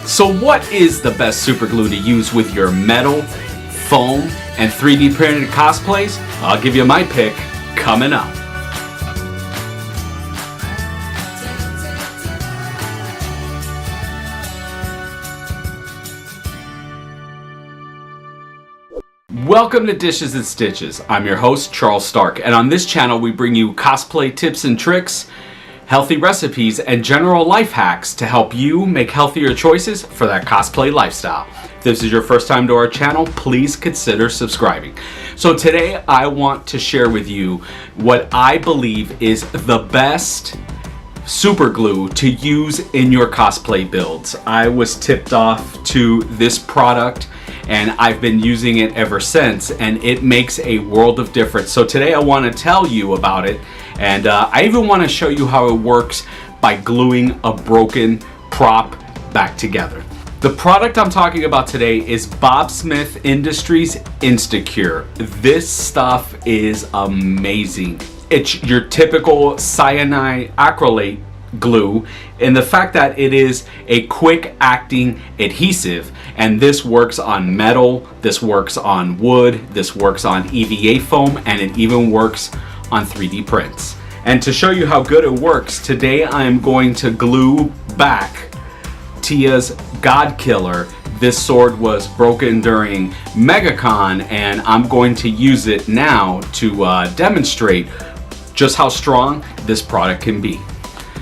So what is the best super glue to use with your metal, foam, and 3D printed cosplays? I'll give you my pick coming up. Welcome to Dishes and Stitches. I'm your host, Charles Stark, and on this channel we bring you cosplay tips and tricks, healthy recipes, and general life hacks to help you make healthier choices for that cosplay lifestyle. If this is your first time to our channel, please consider subscribing. So today I want to share with you what I believe is the best super glue to use in your cosplay builds. I was tipped off to this product and I've been using it ever since, and it makes a world of difference. So today I want to tell you about it, and I even want to show you how it works by gluing a broken prop back together. The product I'm talking about today is Bob Smith Industries Insta-Cure. This stuff is amazing. It's your typical cyanide acrylate glue, and the fact that it is a quick acting adhesive, and this works on metal, this works on wood, this works on EVA foam, and it even works on 3D prints. And to show you how good it works, today I'm going to glue back Tia's God Killer. This sword was broken during MegaCon, and I'm going to use it now to demonstrate just how strong this product can be.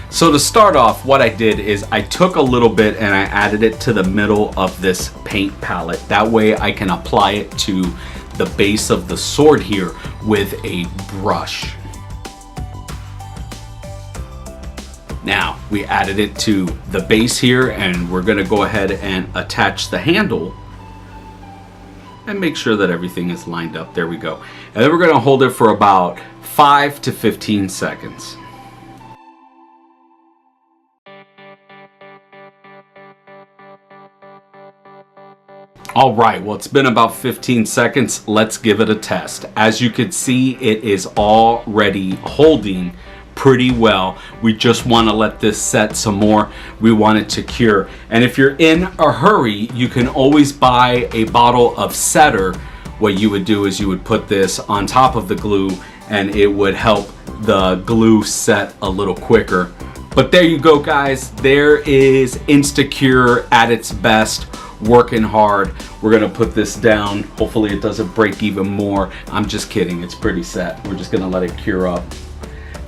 So to start off, what I did is I took a little bit and I added it to the middle of this paint palette. That way I can apply it to the base of the sword here with a brush. Now we added it to the base here, and we're going to go ahead and attach the handle and make sure that everything is lined up. There we go. And then we're going to hold it for about 5 to 15 seconds. All right, well, it's been about 15 seconds. Let's give it a test. As you can see, it is already holding pretty well. We just want to let this set some more. We want it to cure. And if you're in a hurry, you can always buy a bottle of setter. What you would do is you would put this on top of the glue, and it would help the glue set a little quicker. But there you go, guys. There is Insta-Cure at its best, working hard. We're gonna put this down. Hopefully it doesn't break even more. I'm just kidding, it's pretty set. We're just gonna let it cure up.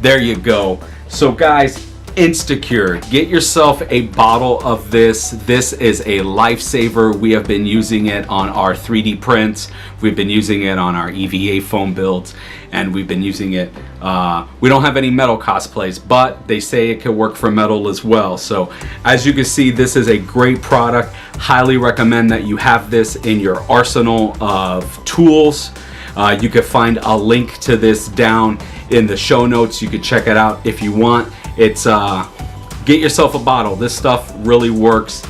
There you go. So guys, Insta-Cure, get yourself a bottle of this. This is a lifesaver. We have been using it on our 3D prints. We've been using it on our EVA foam builds, and we've been using it. We don't have any metal cosplays, but they say it can work for metal as well. So as you can see, this is a great product. Highly recommend that you have this in your arsenal of tools. You can find a link to this down in the show notes. You can check it out if you want. It's get yourself a bottle. This stuff really works,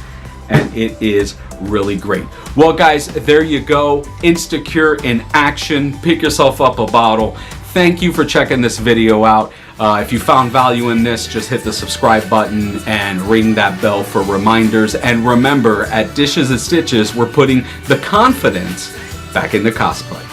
and it is really great. Well guys, there you go. Insta-Cure in action. Pick yourself up a bottle. Thank you for checking this video out. If you found value in this, just hit the subscribe button and ring that bell for reminders. And remember, at Dishes and Stitches, we're putting the confidence back into cosplay.